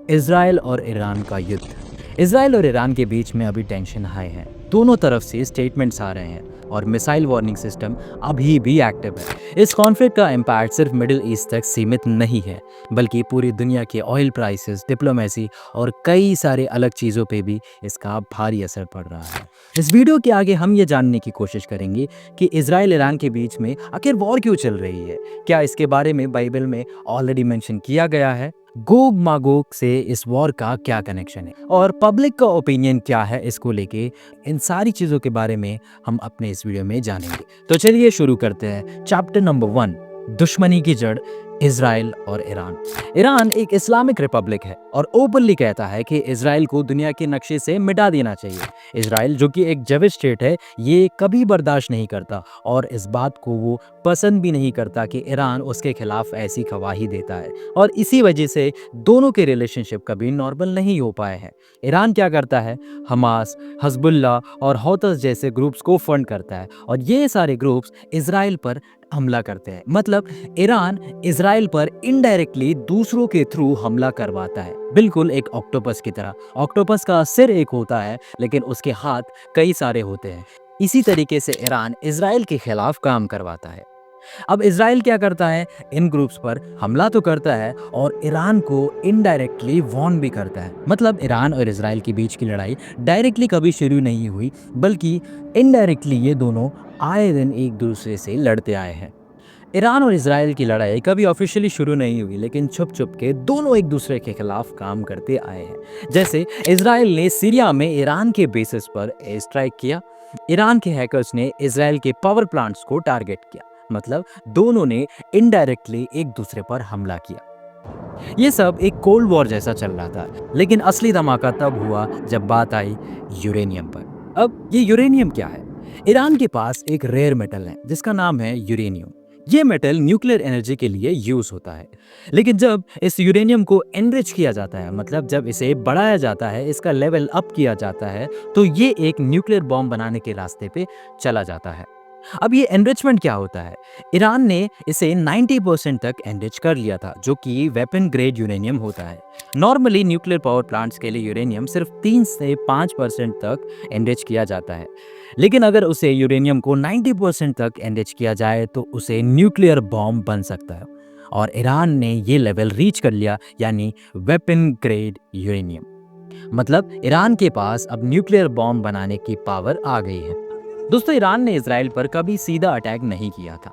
Israel और Iran का युद्ध। इजराइल और ईरान के बीच में अभी टेंशन हाई है। दोनों तरफ से स्टेटमेंट्स आ रहे हैं और मिसाइल वार्निंग सिस्टम अभी भी एक्टिव है। इस कॉन्फ्लिक्ट का इम्पैक्ट सिर्फ मिडिल ईस्ट तक सीमित नहीं है, बल्कि पूरी दुनिया के ऑयल प्राइसेस, डिप्लोमेसी और कई सारे अलग चीज़ों पे भी इसका भारी असर पड़ रहा है। इस वीडियो के आगे हम ये जानने की कोशिश करेंगे कि इजराइल ईरान के बीच में आखिर वॉर क्यों चल रही है। क्या इसके बारे में बाइबल में ऑलरेडी मेंशन किया गया है? गोग मागोग से इस वॉर का क्या कनेक्शन है और पब्लिक का ओपिनियन क्या है इसको लेके? इन सारी चीज़ों के बारे में हम अपने इस वीडियो में जानेंगे। तो चलिए शुरू करते हैं। चैप्टर नंबर 1, दुश्मनी की जड़, इजराइल और ईरान। ईरान एक इस्लामिक रिपब्लिक है और ओपनली कहता है कि इजराइल को दुनिया के नक्शे से मिटा देना चाहिए। इजराइल, जो कि एक जविश स्टेट है, ये कभी बर्दाश्त नहीं करता और इस बात को वो पसंद भी नहीं करता कि ईरान उसके खिलाफ ऐसी गवाही देता है, और इसी वजह से दोनों के रिलेशनशिप कभी नॉर्मल नहीं हो पाए हैं। ईरान क्या करता है? हमास, हजबुल्ला और हौतस जैसे ग्रुप्स को फंड करता है और ये सारे ग्रुप्स इजराइल पर हमला करते हैं। मतलब ईरान इजराइल पर इनडायरेक्टली दूसरों के थ्रू हमला करवाता है, बिल्कुल एक ऑक्टोपस की तरह। ऑक्टोपस का सिर एक होता है लेकिन उसके हाथ कई सारे होते हैं। इसी तरीके से ईरान इजराइल के खिलाफ काम करवाता है। अब इजराइल क्या करता है? इन ग्रुप्स पर हमला तो करता है और ईरान को इनडायरेक्टली वॉर्न भी करता है। मतलब ईरान और इजराइल के बीच की लड़ाई डायरेक्टली कभी शुरू नहीं हुई, बल्कि इनडायरेक्टली ये दोनों आए दिन एक दूसरे से लड़ते आए हैं। ईरान और इजराइल की लड़ाई कभी ऑफिशियली शुरू नहीं हुई, लेकिन छुप छुप के दोनों एक दूसरे के खिलाफ काम करते आए हैं। जैसे इजराइल ने सीरिया में ईरान के बेसिस पर एयर स्ट्राइक किया, ईरान के हैकर्स ने इजराइल के पावर प्लांट्स को टारगेट किया। मतलब दोनों ने इनडायरेक्टली एक दूसरे पर हमला किया। ये सब एक कोल्ड वॉर जैसा चल रहा था, लेकिन असली धमाका तब हुआ जब बात आई यूरेनियम पर। अब ये यूरेनियम क्या है? ईरान के पास एक रेयर मेटल है जिसका नाम है यूरेनियम। ये मेटल न्यूक्लियर एनर्जी के लिए यूज होता है, लेकिन जब इस यूरेनियम को एनरिच किया जाता है, मतलब जब इसे बढ़ाया जाता है, इसका लेवल अप किया जाता है, तो ये एक न्यूक्लियर बॉम्ब बनाने के रास्ते पे चला जाता है। अब ये एनरिचमेंट क्या होता है? ईरान ने इसे 90% तक एनरिच कर लिया था, जो कि वेपन ग्रेड यूरेनियम होता है। नॉर्मली न्यूक्लियर पावर प्लांट्स के लिए यूरेनियम सिर्फ 3 से 5% तक एनरिच किया जाता है, लेकिन अगर उसे यूरेनियम को 90% तक एनरिच किया जाए तो उसे न्यूक्लियर बॉम्ब बन सकता है, और ईरान ने ये लेवल रीच कर लिया, यानी वेपन ग्रेड यूरेनियम। मतलब ईरान के पास अब न्यूक्लियर बॉम्ब बनाने की पावर आ गई है। दोस्तों, ईरान ने इजराइल पर कभी सीधा अटैक नहीं किया था,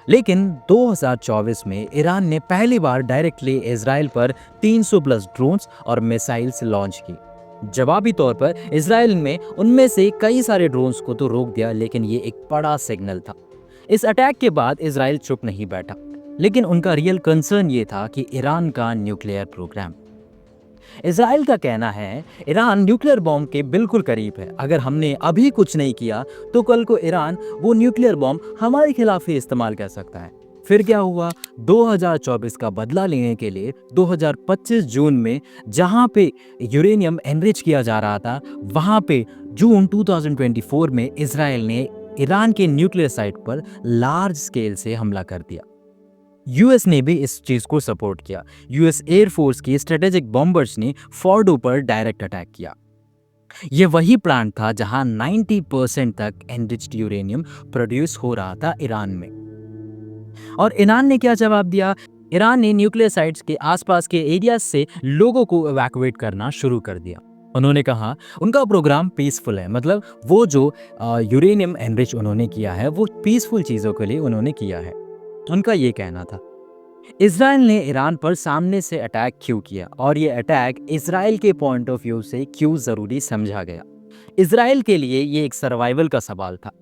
लेकिन 2024 में ईरान ने पहली बार डायरेक्टली इजराइल पर 300 प्लस ड्रोन्स और मिसाइल्स लॉन्च की। जवाबी तौर पर इजराइल में उनमें से कई सारे ड्रोन्स को तो रोक दिया, लेकिन ये एक बड़ा सिग्नल था। इस अटैक के बाद इजराइल चुप नहीं बैठा, लेकिन उनका रियल कंसर्न ये था कि ईरान का न्यूक्लियर प्रोग्राम। इजराइल का कहना है ईरान न्यूक्लियर बॉम्ब के बिल्कुल करीब है। अगर हमने अभी कुछ नहीं किया तो कल को ईरान वो न्यूक्लियर बॉम्ब हमारे खिलाफ ही इस्तेमाल कर सकता है। फिर क्या हुआ? 2024 का बदला लेने के लिए 2025 जून में जहां पे यूरेनियम एनरिच किया जा रहा था, वहां पे जून 2024 में इजराइल ने ईरान के न्यूक्लियर साइट पर लार्ज स्केल से हमला कर दिया। यूएस ने भी इस चीज को सपोर्ट किया। यूएस एयरफोर्स के स्ट्रेटेजिक बॉम्बर्स ने फोर्डो पर डायरेक्ट अटैक किया। ये वही प्लांट था जहां 90% तक एनरिच्ड यूरेनियम प्रोड्यूस हो रहा था ईरान में। और ईरान ने क्या जवाब दिया? ईरान ने न्यूक्लियर साइट्स के आसपास के एरियाज से लोगों को इवैक्यूएट करना शुरू कर दिया। उन्होंने कहा उनका प्रोग्राम पीसफुल है। मतलब वो जो यूरेनियम एनरिच उन्होंने किया है वो पीसफुल चीज़ों के लिए उन्होंने किया है, उनका ये कहना था। इजराइल ने ईरान पर सामने से अटैक क्यों किया, और ये अटैक इजराइल के पॉइंट ऑफ व्यू से क्यों ज़रूरी समझा गया? इजराइल के लिए ये एक सर्वाइवल का सवाल था।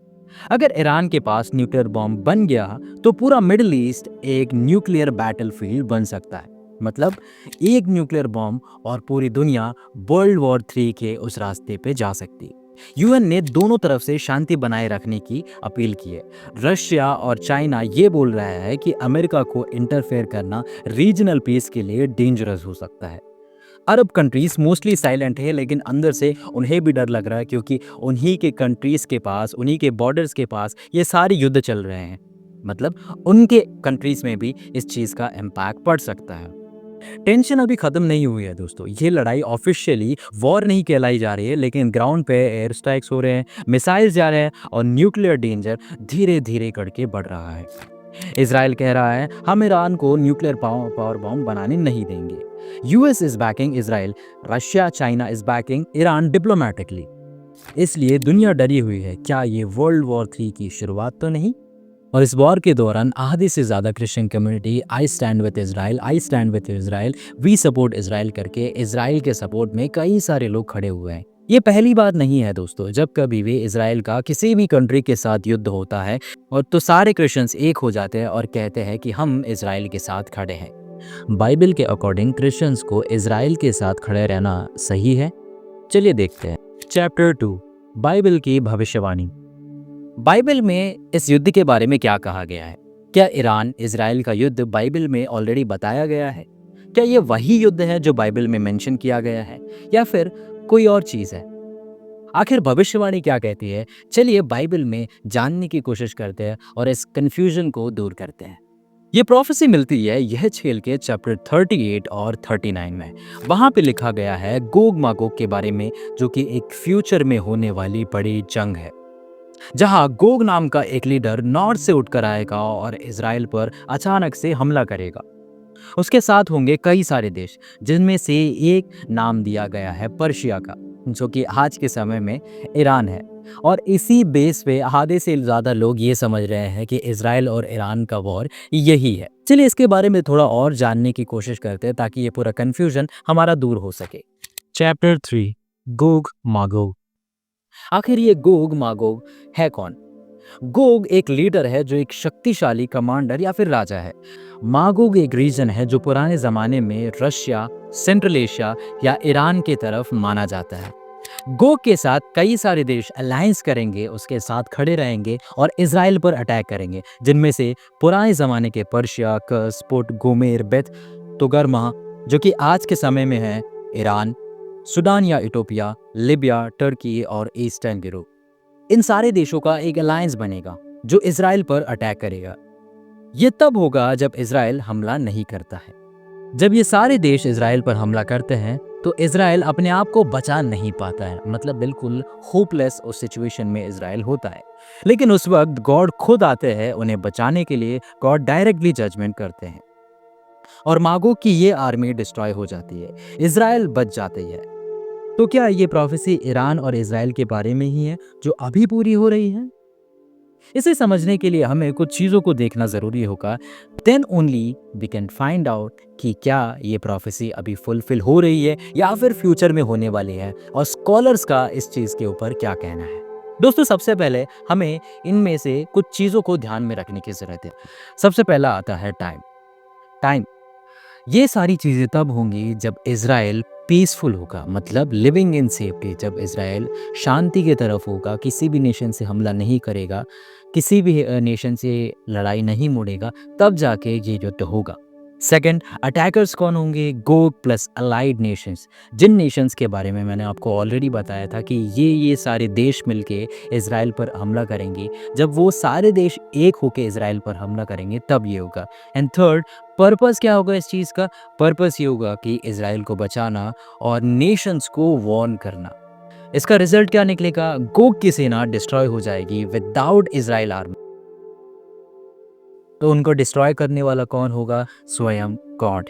अगर ईरान के पास न्यूक्लियर बॉम्ब बन गया तो पूरा मिडिल ईस्ट एक न्यूक्लियर बैटलफील्ड बन सकता है। मतलब एक न्यूक्लियर बॉम्ब और पूरी दुनिया वर्ल्ड वॉर 3 के उस रास्ते पे जा सकती है। यूएन ने दोनों तरफ से शांति बनाए रखने की अपील की है। रशिया और चाइना ये बोल रहा है कि अमेरिका को इंटरफेयर करना रीजनल पीस के लिए डेंजरस हो सकता है। अरब कंट्रीज मोस्टली साइलेंट है, लेकिन अंदर से उन्हें भी डर लग रहा है, क्योंकि उन्हीं के कंट्रीज के पास, उन्हीं के बॉर्डर्स के पास ये सारे युद्ध चल रहे हैं। मतलब उनके कंट्रीज में भी इस चीज़ का इम्पैक्ट पड़ सकता है। टेंशन अभी खत्म नहीं हुई है दोस्तों। ये लड़ाई ऑफिशियली वॉर नहीं कहलाई जा रही है, लेकिन ग्राउंड पे एयर स्ट्राइक्स हो रहे हैं, मिसाइल्स जा रहे हैं और न्यूक्लियर डेंजर धीरे धीरे करके बढ़ रहा है। इजराइल कह रहा है हम ईरान को न्यूक्लियर पावर बॉम्ब बनाने नहीं देंगे। US is banking Israel, Russia China is banking Iran diplomatically. इसलिए दुनिया डरी हुई है, क्या ये वर्ल्ड वॉर 3 की शुरुआत तो नहीं। और इस वॉर के दौरान आधे से ज़्यादा Christian community I stand with Israel, I stand with Israel, we support Israel करके इज़राइल के सपोर्ट में कई सारे लोग खड़े हुए हैं। ये पहली बात नहीं है दोस्तों, जब कभी भी इज़राइल का किसी भी कंट्री के साथ युद्ध होता है और तो सारे क्रिश्चियंस एक हो जाते हैं और कहते हैं कि हम इज़राइल के साथ खड़े हैं। बाइबल के अकॉर्डिंग क्रिश्चियंस को इज़राइल के साथ खड़े रहना सही है? चलिए देखते हैं। चैप्टर 2, बाइबल की भविष्यवाणी। बाइबल में इस युद्ध के बारे में क्या कहा गया है? क्या ईरान इजराइल का युद्ध बाइबल में ऑलरेडी बताया गया है? क्या ये वही युद्ध है जो बाइबल में मेंशन किया गया है या फिर कोई और चीज़ है? आखिर भविष्यवाणी क्या कहती है? चलिए बाइबल में जानने की कोशिश करते हैं और इस कंफ्यूजन को दूर करते हैं। ये प्रोफेसी मिलती है यह छेल के चैप्टर 38 और 39 में। वहाँ पे लिखा गया है गोग मागोग के बारे में, जो कि एक फ्यूचर में होने वाली बड़ी जंग है, जहां गोग नाम का एक लीडर नॉर्थ से उठकर आएगा और इजराइल पर अचानक से हमला करेगा। उसके साथ होंगे कई सारे देश, जिनमें से एक नाम दिया गया है पर्शिया का, जो कि आज के समय में ईरान है। और इसी बेस पे आधे से ज़्यादा लोग ये समझ रहे हैं कि इजराइल और ईरान का वॉर यही है। चलिए इसके बारे में थोड़ा और जानने की कोशिश करते हैं ताकि ये पूरा कन्फ्यूजन हमारा दूर हो सके। Chapter 3, Gog Magog. आखिर ये गोग मागोग है कौन? गोग एक लीडर है जो एक शक्तिशाली कमांडर या फिर राजा है। मागोग एक रीजन है जो पुराने ज़माने में रशिया, सेंट्रल एशिया या ईरान के तरफ माना जाता है। गोग के साथ कई सारे देश अलायंस करेंगे, उसके साथ खड़े रहेंगे और इजराइल पर अटैक करेंगे, जिनमें से पुराने ज़माने के पर्शिया, कर्स, पुट, गोमेर, बेथ, तोगरमा, जो कि आज के समय में है ईरान, सूडान या इथोपिया, लिबिया, टर्की और ईस्टर्न यूरोप। इन सारे देशों का एक अलायंस बनेगा जो इजराइल पर अटैक करेगा। ये तब होगा जब इजराइल हमला नहीं करता है। जब ये सारे देश इजराइल पर हमला करते हैं तो इजराइल अपने आप को बचा नहीं पाता है, मतलब बिल्कुल होपलेस उस सिचुएशन में इजराइल होता है। लेकिन उस वक्त गॉड खुद आते हैं उन्हें बचाने के लिए। गॉड डायरेक्टली जजमेंट करते हैं और मागोग की ये आर्मी डिस्ट्रॉय हो जाती है, इजराइल बच जाती है। तो क्या ये प्रोफेसी ईरान और इजराइल के बारे में ही है जो अभी पूरी हो रही है? इसे समझने के लिए हमें कुछ चीज़ों को देखना ज़रूरी होगा। Then only we can find out कि क्या ये प्रोफेसी अभी फुलफिल हो रही है या फिर फ्यूचर में होने वाली है, और स्कॉलर्स का इस चीज़ के ऊपर क्या कहना है। दोस्तों सबसे पहले हमें इनमें से कुछ चीज़ों को ध्यान में रखने की ज़रूरत है। सबसे पहला आता है टाइम। टाइम ये सारी चीज़ें तब होंगी जब इजराइल पीसफुल होगा, मतलब लिविंग इन सेफ्टी। जब इजराइल शांति की तरफ होगा, किसी भी नेशन से हमला नहीं करेगा, किसी भी नेशन से लड़ाई नहीं मोड़ेगा, तब जाके ये युद्ध होगा। सेकंड, अटैकर्स कौन होंगे? गोग प्लस अलाइड नेशंस। जिन नेशंस के बारे में मैंने आपको ऑलरेडी बताया था कि ये सारे देश मिलके इजराइल पर हमला करेंगे। जब वो सारे देश एक होके इजराइल पर हमला करेंगे तब ये होगा। एंड थर्ड, पर्पस क्या होगा इस चीज़ का? पर्पस ये होगा कि इजराइल को बचाना और नेशंस को वॉर्न करना। इसका रिजल्ट क्या निकलेगा? गोग की सेना डिस्ट्रॉय हो जाएगी विदाउट इजराइल आर्मी। तो उनको डिस्ट्रॉय करने वाला कौन होगा? स्वयं गॉड।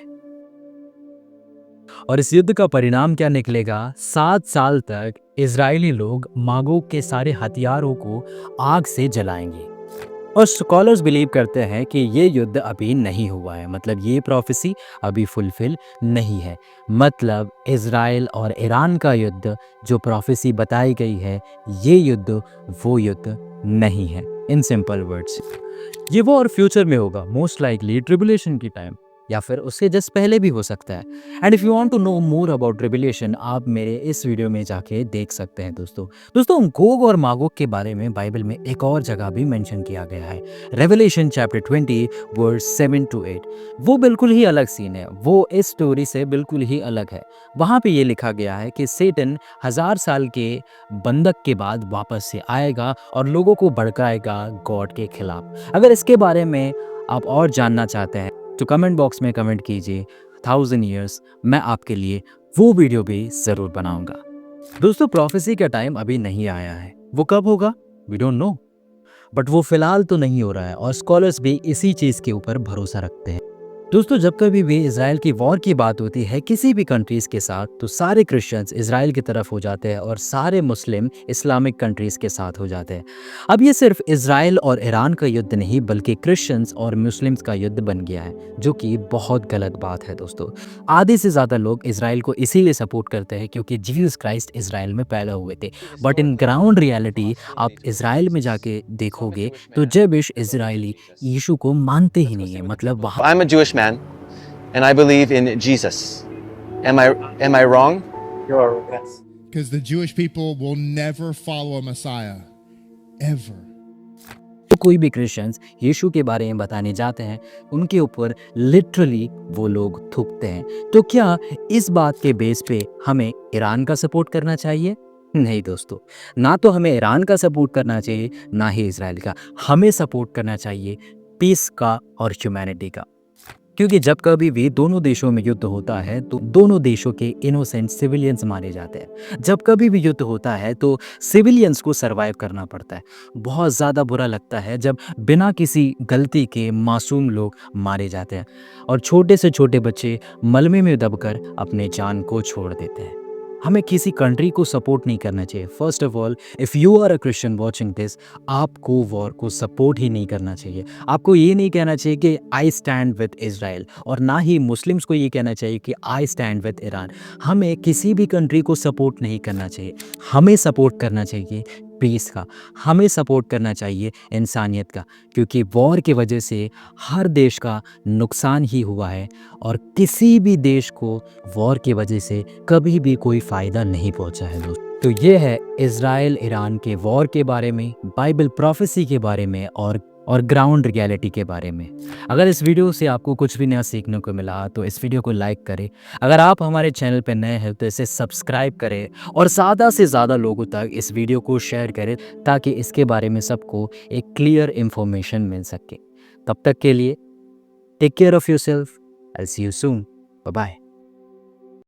और इस युद्ध का परिणाम क्या निकलेगा? 7 साल तक इजरायली लोग मागोग के सारे हथियारों को आग से जलाएंगे। और स्कॉलर्स बिलीव करते हैं कि ये युद्ध अभी नहीं हुआ है, मतलब ये प्रोफेसी अभी फुलफिल नहीं है। मतलब इजराइल और ईरान का युद्ध जो प्रोफेसी बताई गई है, ये युद्ध वो युद्ध नहीं है। इन सिंपल वर्ड्स, ये वो और फ्यूचर में होगा, मोस्ट लाइकली ट्रिबुलेशन की टाइम या फिर उससे जस्ट पहले भी हो सकता है। And if you want to know more about tribulation, आप मेरे इस वीडियो में जाके देख सकते हैं दोस्तों गोग और मागोग के बारे में बाइबल में एक और जगह भी मेंशन किया गया है, रेवलेशन चैप्टर 20 वर्स 7 to 8। वो बिल्कुल ही अलग सीन है, वो इस स्टोरी से बिल्कुल ही अलग है। वहाँ पे ये लिखा गया है कि सेटन 1000 साल के बंधक के बाद वापस से आएगा और लोगों को भड़काएगा गॉड के खिलाफ। अगर इसके बारे में आप और जानना चाहते हैं तो कमेंट बॉक्स में कमेंट कीजिए। 1000 ईयर्स मैं आपके लिए वो वीडियो भी ज़रूर बनाऊंगा। दोस्तों, प्रोफेसी का टाइम अभी नहीं आया है। वो कब होगा? वी डोंट नो, बट वो फिलहाल तो नहीं हो रहा है और स्कॉलर्स भी इसी चीज़ के ऊपर भरोसा रखते हैं। दोस्तों, जब कभी भी इज़राइल की वॉर की बात होती है किसी भी कंट्रीज़ के साथ, तो सारे क्रिश्चियंस इज़राइल की तरफ हो जाते हैं और सारे मुस्लिम इस्लामिक कंट्रीज़ के साथ हो जाते हैं। अब ये सिर्फ इज़राइल और ईरान का युद्ध नहीं, बल्कि क्रिश्चियंस और मुस्लिम्स का युद्ध बन गया है, जो कि बहुत गलत बात है दोस्तों। आधे से ज़्यादा लोग इज़राइल को इसीलिए सपोर्ट करते हैं क्योंकि जीसस क्राइस्ट इज़राइल में पैदा हुए थे। बट इन ग्राउंड रियलिटी आप इज़राइल में जाके देखोगे तो जेविश इज़राइली यीशु को मानते ही नहीं है। मतलब वहाँ I'm a Jewish man and I believe in Jesus. Am I wrong? You are, yes. Because the Jewish people will never follow a Messiah. Ever. तो कोई भी क्रिश्चियंस यीशु के बारे में बताने जाते हैं, उनके ऊपर लिटरली वो लोग थूकते हैं। तो क्या इस बात के बेस पे हमें ईरान का सपोर्ट करना चाहिए? नहीं दोस्तों, ना तो हमें ईरान का सपोर्ट करना चाहिए, ना ही इजराइल का। हमें सपोर्ट करना चाहिए पीस का और ह्यूमैनिटी का। क्योंकि जब कभी भी दोनों देशों में युद्ध होता है तो दोनों देशों के इनोसेंट सिविलियंस मारे जाते हैं। जब कभी भी युद्ध होता है तो सिविलियंस को सरवाइव करना पड़ता है। बहुत ज़्यादा बुरा लगता है जब बिना किसी गलती के मासूम लोग मारे जाते हैं और छोटे से छोटे बच्चे मलबे में दबकर अपने जान को छोड़ देते हैं। हमें किसी कंट्री को सपोर्ट नहीं करना चाहिए। First of all, if you are a Christian watching this, आपको वॉर को सपोर्ट ही नहीं करना चाहिए। आपको ये नहीं कहना चाहिए कि आई स्टैंड विद इज़राइल, और ना ही मुस्लिम्स को ये कहना चाहिए कि आई स्टैंड विद ईरान। हमें किसी भी कंट्री को सपोर्ट नहीं करना चाहिए। हमें सपोर्ट करना चाहिए पीस का, हमें सपोर्ट करना चाहिए इंसानियत का, क्योंकि वॉर की वजह से हर देश का नुकसान ही हुआ है और किसी भी देश को वॉर की वजह से कभी भी कोई फ़ायदा नहीं पहुंचा है दोस्तों। तो ये है इज़राइल ईरान के वॉर के बारे में, बाइबल प्रोफेसी के बारे में और ग्राउंड रियलिटी के बारे में। अगर इस वीडियो से आपको कुछ भी नया सीखने को मिला तो इस वीडियो को लाइक करें। अगर आप हमारे चैनल पर नए हैं तो इसे सब्सक्राइब करें और ज़्यादा से ज़्यादा लोगों तक इस वीडियो को शेयर करें ताकि इसके बारे में सबको एक क्लियर इन्फॉर्मेशन मिल सके। तब तक के लिए take care of yourself. I see you soon. Bye bye.